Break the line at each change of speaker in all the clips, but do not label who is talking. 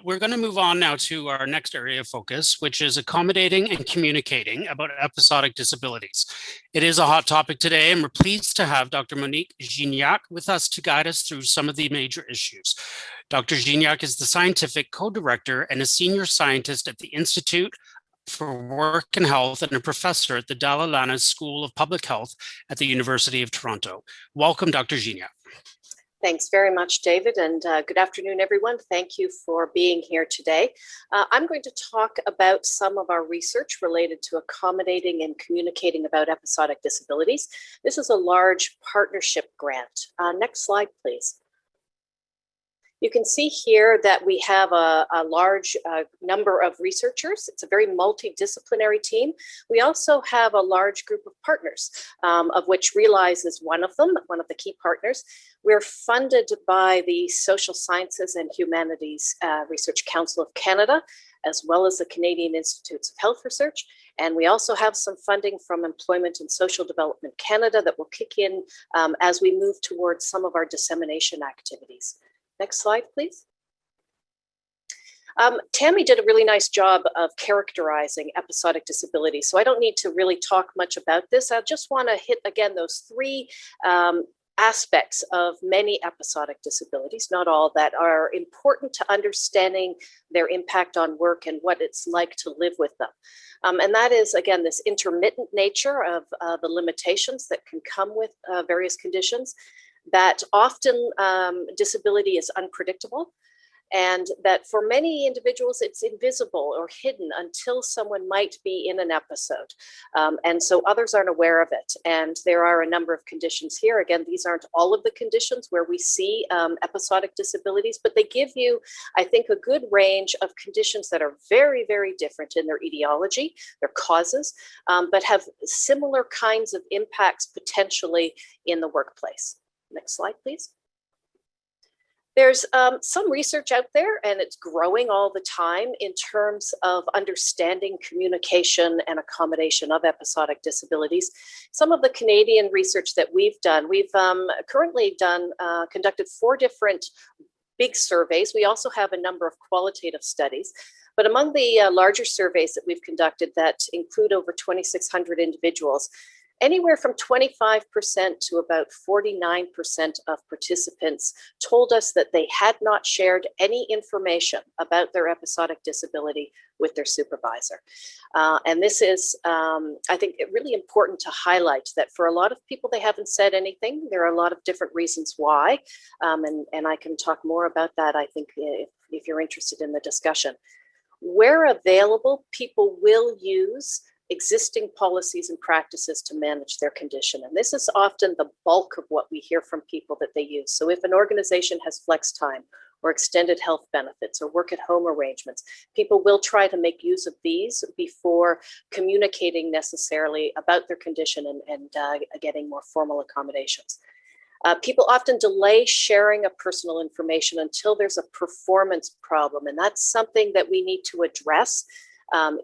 We're going to move on now to our next area of focus, which is accommodating and communicating about episodic disabilities. It is a hot topic today, and we're pleased to have Dr. Monique Gignac with us to guide us through some of the major issues. Dr. Gignac is the scientific co-director and a senior scientist at the Institute for Work and Health and a professor at the Dalla Lana School of Public Health at the University of Toronto. Welcome, Dr. Gignac.
Thanks very much, David, and good afternoon, everyone. Thank you for being here today. I'm going to talk about some of our research related to accommodating and communicating about episodic disabilities. This is a large partnership grant. Next slide, please. You can see here that we have a large number of researchers. It's a very multidisciplinary team. We also have a large group of partners, of which Realize is one of them, one of the key partners. We're funded by the Social Sciences and Humanities Research Council of Canada, as well as the Canadian Institutes of Health Research. And we also have some funding from Employment and Social Development Canada that will kick in as we move towards some of our dissemination activities. Next slide, please. Tammy did a really nice job of characterizing episodic disability, so I don't need to really talk much about this. I just want to hit again those three aspects of many episodic disabilities, not all, that are important to understanding their impact on work and what it's like to live with them. And that is, again, this intermittent nature of the limitations that can come with various conditions, that often disability is unpredictable, and that for many individuals it's invisible or hidden until someone might be in an episode. And so others aren't aware of it. And there are a number of conditions here. Again, these aren't all of the conditions where we see episodic disabilities, but they give you, I think, a good range of conditions that are very, very different in their etiology, their causes, but have similar kinds of impacts potentially in the workplace. Next slide, please. There's some research out there, and it's growing all the time in terms of understanding communication and accommodation of episodic disabilities. Some of the Canadian research that we've done, we've currently conducted 4 different big surveys. We also have a number of qualitative studies. But among the larger surveys that we've conducted that include over 2,600 individuals, anywhere from 25% to about 49% of participants told us that they had not shared any information about their episodic disability with their supervisor. And this is, I think, really important to highlight that for a lot of people, they haven't said anything. There are a lot of different reasons why, and I can talk more about that, I think, if you're interested in the discussion. Where available, people will use existing policies and practices to manage their condition. And this is often the bulk of what we hear from people that they use. So if an organization has flex time or extended health benefits or work at home arrangements, people will try to make use of these before communicating necessarily about their condition and getting more formal accommodations. People often delay sharing of personal information until there's a performance problem. And that's something that we need to address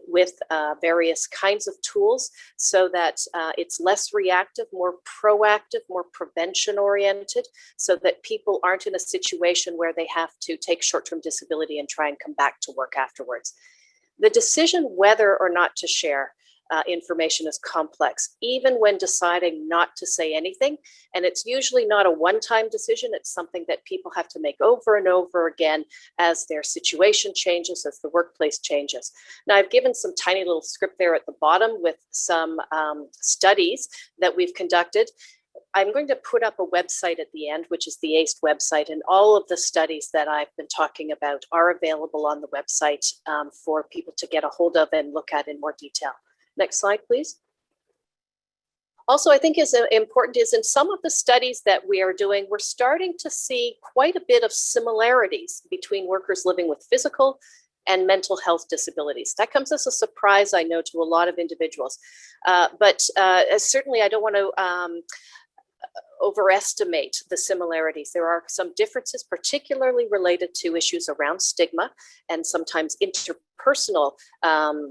with various kinds of tools so that it's less reactive, more proactive, more prevention oriented, so that people aren't in a situation where they have to take short-term disability and try and come back to work afterwards. The decision whether or not to share information is complex, even when deciding not to say anything. And it's usually not a one-time decision. It's something that people have to make over and over again as their situation changes, as the workplace changes. Now, I've given some tiny little script there at the bottom with some studies that we've conducted. I'm going to put up a website at the end, which is the ACE website, and all of the studies that I've been talking about are available on the website for people to get a hold of and look at in more detail. Next slide, please. Also, I think is important is in some of the studies that we are doing, we're starting to see quite a bit of similarities between workers living with physical and mental health disabilities. That comes as a surprise, I know, to a lot of individuals. But certainly I don't want to overestimate the similarities. There are some differences, particularly related to issues around stigma and sometimes interpersonal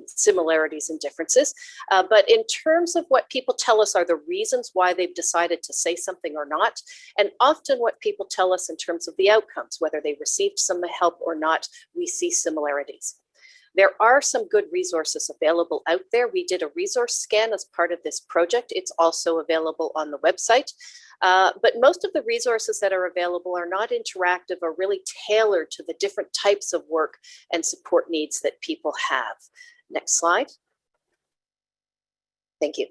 similarities and differences. But in terms of what people tell us are the reasons why they've decided to say something or not, and often what people tell us in terms of the outcomes, whether they received some help or not, we see similarities. There are some good resources available out there. We did a resource scan as part of this project. It's also available on the website. But most of the resources that are available are not interactive or really tailored to the different types of work and support needs that people have. Next slide. Thank you.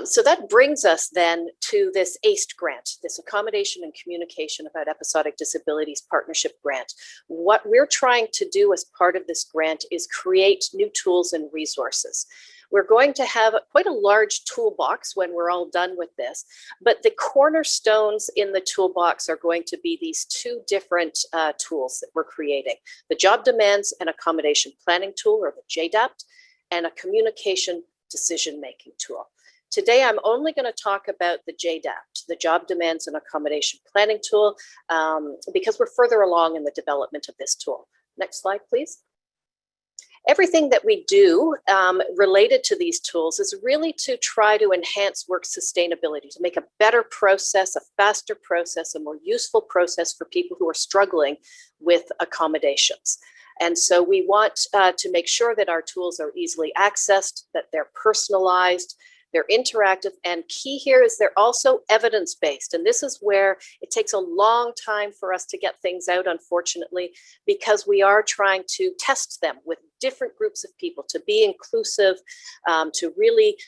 So that brings us then to this ACE grant, this Accommodation and Communication about Episodic Disabilities Partnership Grant. What we're trying to do as part of this grant is create new tools and resources. We're going to have quite a large toolbox when we're all done with this, but the cornerstones in the toolbox are going to be these two different tools that we're creating: the Job Demands and Accommodation Planning Tool, or the JDAPT, and a Communication Decision-Making Tool. Today, I'm only going to talk about the JDAPT, the Job Demands and Accommodation Planning Tool, because we're further along in the development of this tool. Next slide, please. Everything that we do related to these tools is really to try to enhance work sustainability, to make a better process, a faster process, a more useful process for people who are struggling with accommodations. And so we want to make sure that our tools are easily accessed, that they're personalized, they're interactive, and key here is they're also evidence-based. And this is where it takes a long time for us to get things out, unfortunately, because we are trying to test them with different groups of people to be inclusive, to really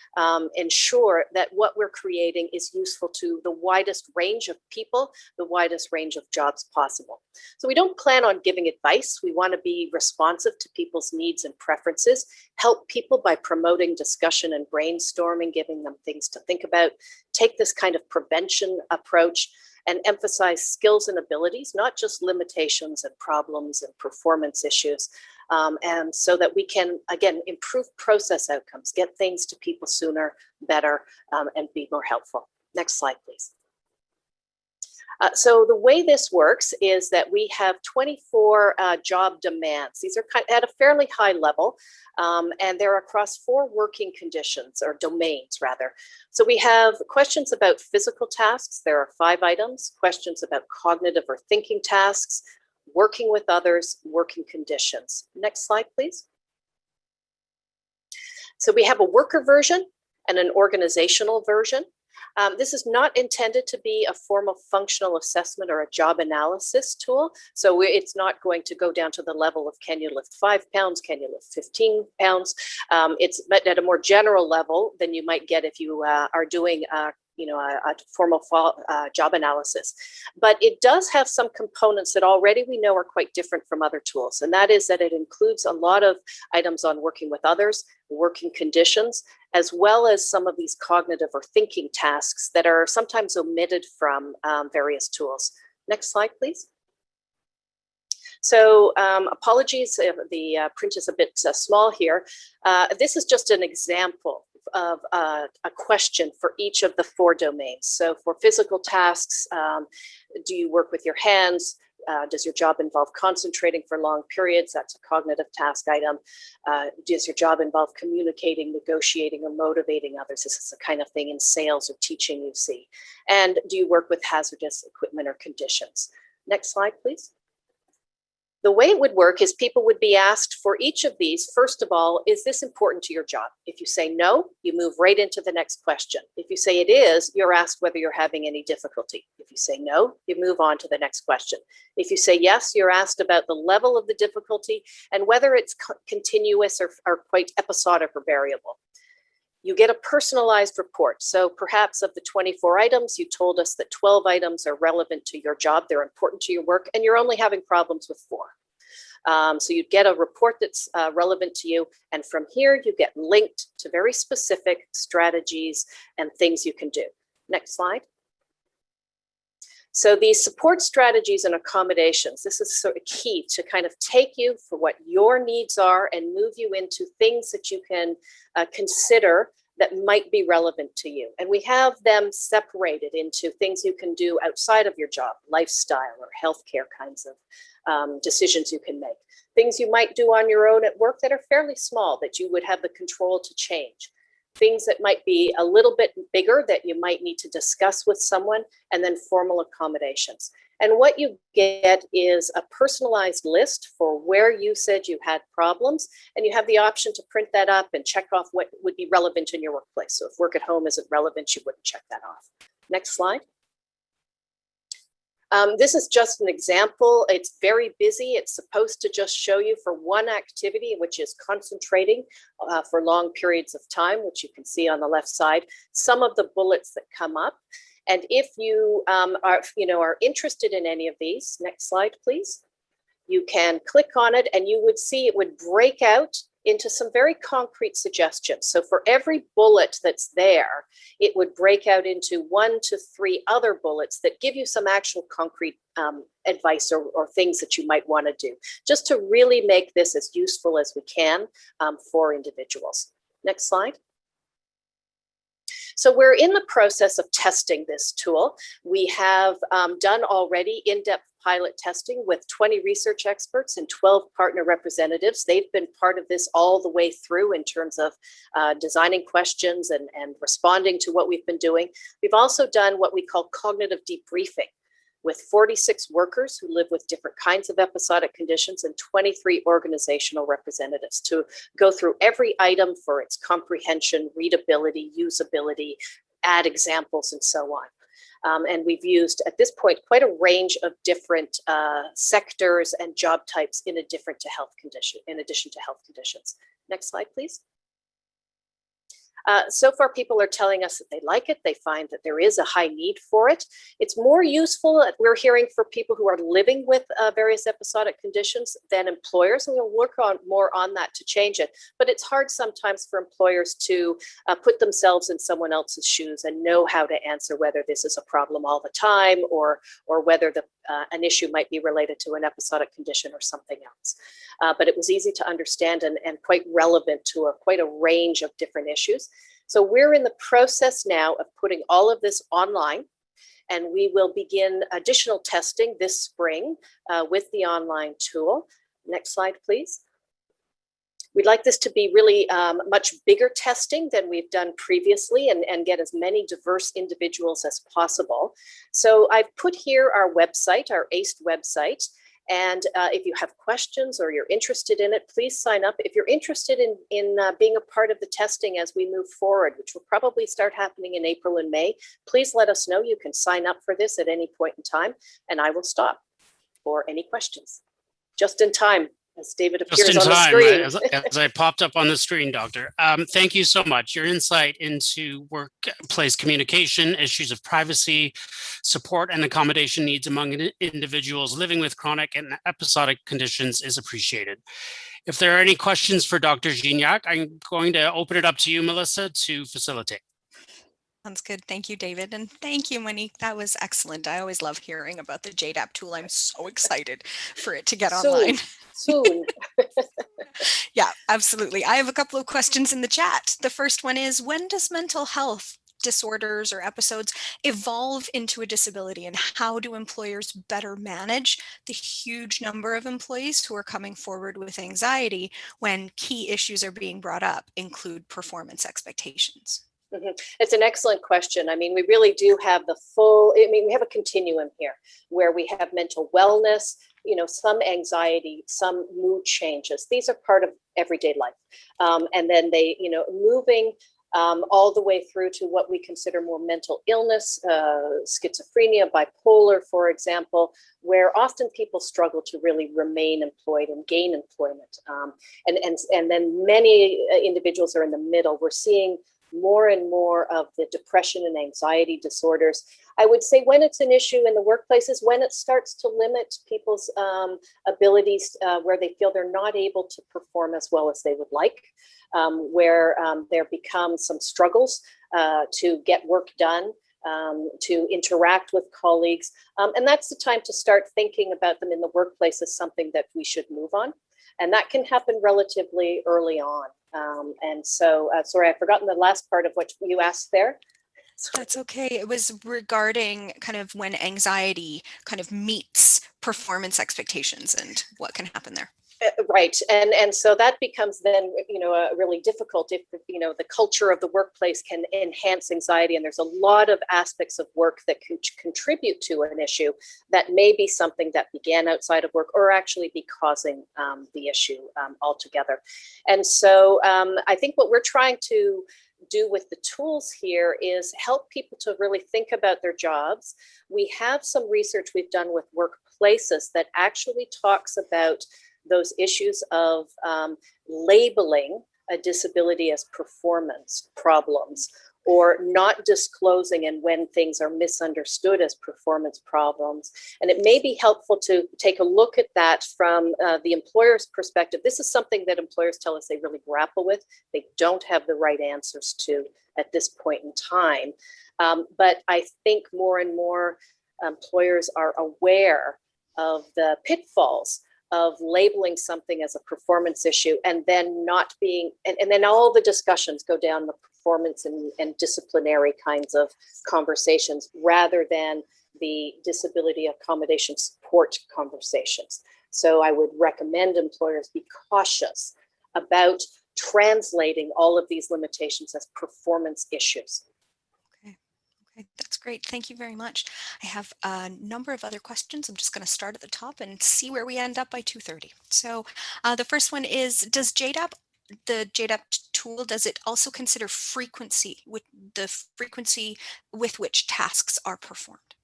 ensure that what we're creating is useful to the widest range of people, the widest range of jobs possible. So we don't plan on giving advice. We want to be responsive to people's needs and preferences, help people by promoting discussion and brainstorming, giving them things to think about, take this kind of prevention approach, and emphasize skills and abilities, not just limitations and problems and performance issues. And so that we can, again, improve process outcomes, get things to people sooner, better, and be more helpful. Next slide, please. So the way this works is that we have 24 job demands. These are at a fairly high level, and they're across 4 working conditions, or domains rather. So we have questions about physical tasks. There are 5 items, questions about cognitive or thinking tasks, working with others, working conditions. Next slide, please. So we have a worker version and an organizational version. This is not intended to be a formal functional assessment or a job analysis tool. So it's not going to go down to the level of, can you lift 5 pounds? Can you lift 15 pounds? It's at a more general level than you might get if you are doing a formal job analysis. But it does have some components that already we know are quite different from other tools. And that is that it includes a lot of items on working with others, working conditions, as well as some of these cognitive or thinking tasks that are sometimes omitted from various tools. Next slide, please. So apologies, the print is a bit small here. This is just an example of a question for each of the 4 domains. So for physical tasks, do you work with your hands? Does your job involve concentrating for long periods? That's a cognitive task item. Does your job involve communicating, negotiating, or motivating others? This is the kind of thing in sales or teaching you see. And do you work with hazardous equipment or conditions? Next slide, please. The way it would work is people would be asked for each of these, first of all, is this important to your job? If you say no, you move right into the next question. If you say it is, you're asked whether you're having any difficulty. If you say no, you move on to the next question. If you say yes, you're asked about the level of the difficulty and whether it's continuous or quite episodic or variable. You get a personalized report. So perhaps of the 24 items, you told us that 12 items are relevant to your job, they're important to your work, and you're only having problems with 4. So you get a report that's relevant to you, and from here you get linked to very specific strategies and things you can do. Next slide. So these support strategies and accommodations, this is sort of key to kind of take you for what your needs are and move you into things that you can consider that might be relevant to you. And we have them separated into things you can do outside of your job, lifestyle or healthcare kinds of decisions you can make. Things you might do on your own at work that are fairly small that you would have the control to change. Things that might be a little bit bigger that you might need to discuss with someone, and then formal accommodations. And what you get is a personalized list for where you said you had problems, and you have the option to print that up and check off what would be relevant in your workplace. So if work at home isn't relevant, you wouldn't check that off. Next slide. This is just an example. It's very busy. It's supposed to just show you for one activity, which is concentrating for long periods of time, which you can see on the left side, some of the bullets that come up. And if you are interested in any of these, next slide, please, you can click on it and you would see it would break out into some very concrete suggestions. So for every bullet that's there, it would break out into 1 to 3 other bullets that give you some actual concrete advice or things that you might want to do, just to really make this as useful as we can for individuals. Next slide. So we're in the process of testing this tool. We have done already in-depth pilot testing with 20 research experts and 12 partner representatives. They've been part of this all the way through in terms of designing questions and responding to what we've been doing. We've also done what we call cognitive debriefing with 46 workers who live with different kinds of episodic conditions and 23 organizational representatives to go through every item for its comprehension, readability, usability, add examples, and so on. And we've used, at this point, quite a range of different sectors and job types in addition to health conditions. Next slide, please. So far, people are telling us that they like it. They find that there is a high need for it. It's more useful, we're hearing, for people who are living with various episodic conditions than employers, and we'll work on more on that to change it. But it's hard sometimes for employers to put themselves in someone else's shoes and know how to answer whether this is a problem all the time or whether an issue might be related to an episodic condition or something else. But it was easy to understand and quite relevant to quite a range of different issues. So we're in the process now of putting all of this online, and we will begin additional testing this spring with the online tool. Next slide, please. We'd like this to be really much bigger testing than we've done previously and get as many diverse individuals as possible. So I've put here our website, our ACE website. And if you have questions or you're interested in it, please sign up. If you're interested in being a part of the testing as we move forward, which will probably start happening in April and May, please let us know. You can sign up for this at any point in time, and I will stop for any questions. Just in time, as David appears on the screen.
As I popped up on the screen, Doctor. Thank you so much. Your insight into workplace communication, issues of privacy, support and accommodation needs among individuals living with chronic and episodic conditions is appreciated. If there are any questions for Dr. Gignac, I'm going to open it up to you, Melissa, to facilitate.
Sounds good. Thank you, David. And thank you, Monique. That was excellent. I always love hearing about the JDAP tool. I'm so excited for it to get online.
Soon.
Yeah, absolutely. I have a couple of questions in the chat. The first one is, when does mental health disorders or episodes evolve into a disability, and how do employers better manage the huge number of employees who are coming forward with anxiety when key issues are being brought up, include performance expectations?
Mm-hmm. It's an excellent question. I mean, we really do have we have a continuum here where we have mental wellness, some anxiety, some mood changes. These are part of everyday life. And then they, moving all the way through to what we consider more mental illness, schizophrenia, bipolar, for example, where often people struggle to really remain employed and gain employment. And then many individuals are in the middle. We're seeing more and more of the depression and anxiety disorders. I would say when it's an issue in the workplace is when it starts to limit people's abilities, where they feel they're not able to perform as well as they would like, where there become some struggles to get work done, to interact with colleagues. And that's the time to start thinking about them in the workplace as something that we should move on. And that can happen relatively early on. And so, sorry, I've forgotten the last part of what you asked there.
That's okay. It was regarding kind of when anxiety kind of meets performance expectations and what can happen there.
Right. And so that becomes then, really difficult if, the culture of the workplace can enhance anxiety. And there's a lot of aspects of work that can contribute to an issue that may be something that began outside of work or actually be causing the issue altogether. And so I think what we're trying to do with the tools here is help people to really think about their jobs. We have some research we've done with workplaces that actually talks about those issues of labeling a disability as performance problems or not disclosing and when things are misunderstood as performance problems. And it may be helpful to take a look at that from the employer's perspective. This is something that employers tell us they really grapple with. They don't have the right answers to at this point in time. But I think more and more employers are aware of the pitfalls of labeling something as a performance issue and then not being, and then all the discussions go down the performance and disciplinary kinds of conversations rather than the disability accommodation support conversations. So I would recommend employers be cautious about translating all of these limitations as performance issues.
Okay, that's great. Thank you very much. I have a number of other questions. I'm just going to start at the top and see where we end up by 2:30. So the first one is, does JDAP, the JDAP tool, does it also consider frequency, with the frequency with which tasks are performed?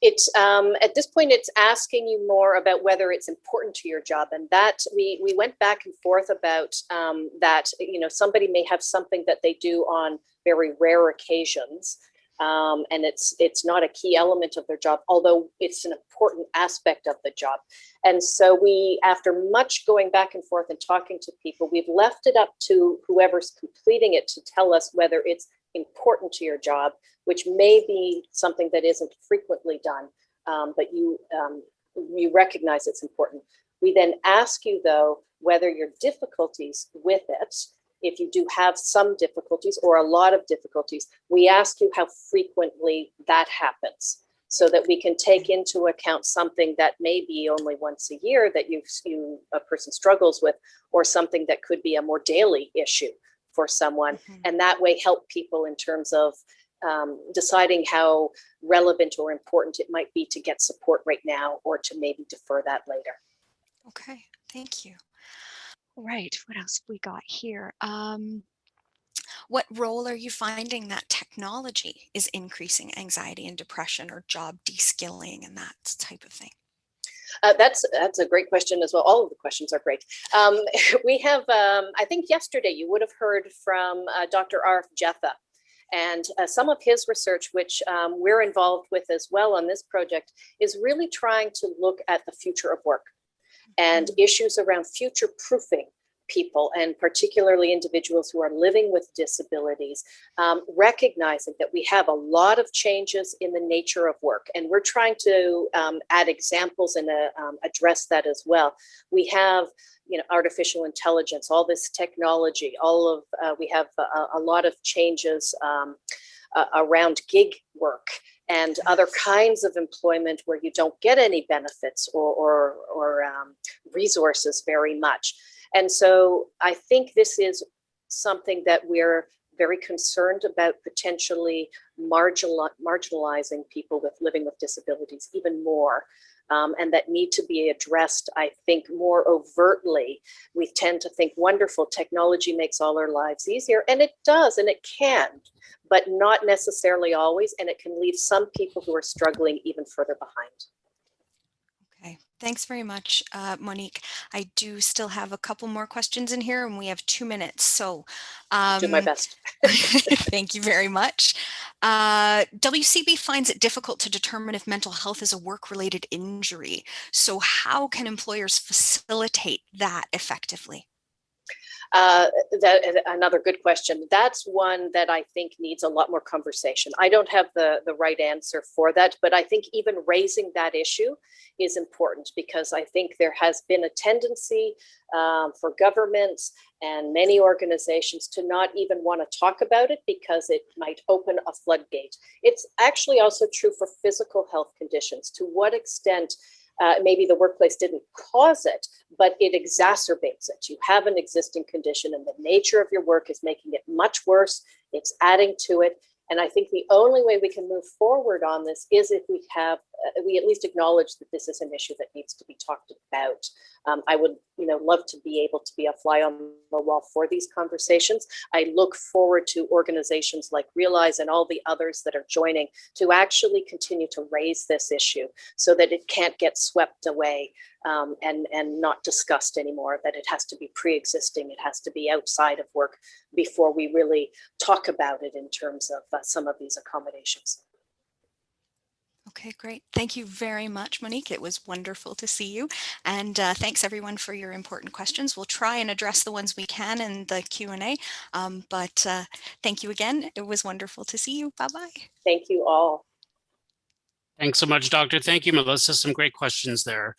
It's at this point, it's asking you more about whether it's important to your job, and that we went back and forth about that. Somebody may have something that they do on very rare occasions. And it's not a key element of their job, although it's an important aspect of the job. And so we, after much going back and forth and talking to people, we've left it up to whoever's completing it to tell us whether it's important to your job, which may be something that isn't frequently done, but you recognize it's important. We then ask you, though, whether your difficulties with it, if you do have some difficulties or a lot of difficulties, we ask you how frequently that happens so that we can take into account something that may be only once a year that a person struggles with, or something that could be a more daily issue for someone. Mm-hmm. And that way help people in terms of deciding how relevant or important it might be to get support right now or to maybe defer that later.
Okay, thank you. Right, what else have we got here? What role are you finding that technology is increasing anxiety and depression or job de-skilling and that type of thing?
That's a great question as well. All of the questions are great. We have, I think yesterday you would have heard from Dr. Arif Jetha, and some of his research, which we're involved with as well on this project, is really trying to look at the future of work and issues around future-proofing people, and particularly individuals who are living with disabilities, recognizing that we have a lot of changes in the nature of work. And we're trying to add examples and address that as well. We have artificial intelligence, all this technology, we have a lot of changes around gig work and other kinds of employment where you don't get any benefits or resources very much. And so I think this is something that we're very concerned about, potentially marginalizing people living with disabilities even more, and that need to be addressed, I think, more overtly. We tend to think, wonderful, technology makes all our lives easier, and it does, and it can, but not necessarily always, and it can leave some people who are struggling even further behind.
Okay, thanks very much, Monique. I do still have a couple more questions in here and we have 2 minutes. So
do my best.
Thank you very much. WCB finds it difficult to determine if mental health is a work-related injury. So how can employers facilitate that effectively?
Another good question. That's one that I think needs a lot more conversation. I don't have the right answer for that, but I think even raising that issue is important, because I think there has been a tendency for governments and many organizations to not even want to talk about it because it might open a floodgate. It's actually also true for physical health conditions. To what extent maybe the workplace didn't cause it, but it exacerbates it. You have an existing condition and the nature of your work is making it much worse. It's adding to it. And I think the only way we can move forward on this is if we at least acknowledge that this is an issue that needs to be talked about. I would, love to be able to be a fly on the wall for these conversations. I look forward to organizations like Realize and all the others that are joining to actually continue to raise this issue so that it can't get swept away and not discussed anymore, that it has to be pre-existing, it has to be outside of work before we really talk about it in terms of some of these accommodations.
Okay, great. Thank you very much, Monique. It was wonderful to see you. And thanks everyone for your important questions. We'll try and address the ones we can in the Q&A. But thank you again. It was wonderful to see you. Bye-bye.
Thank you all.
Thanks so much, Doctor. Thank you, Melissa. Some great questions there.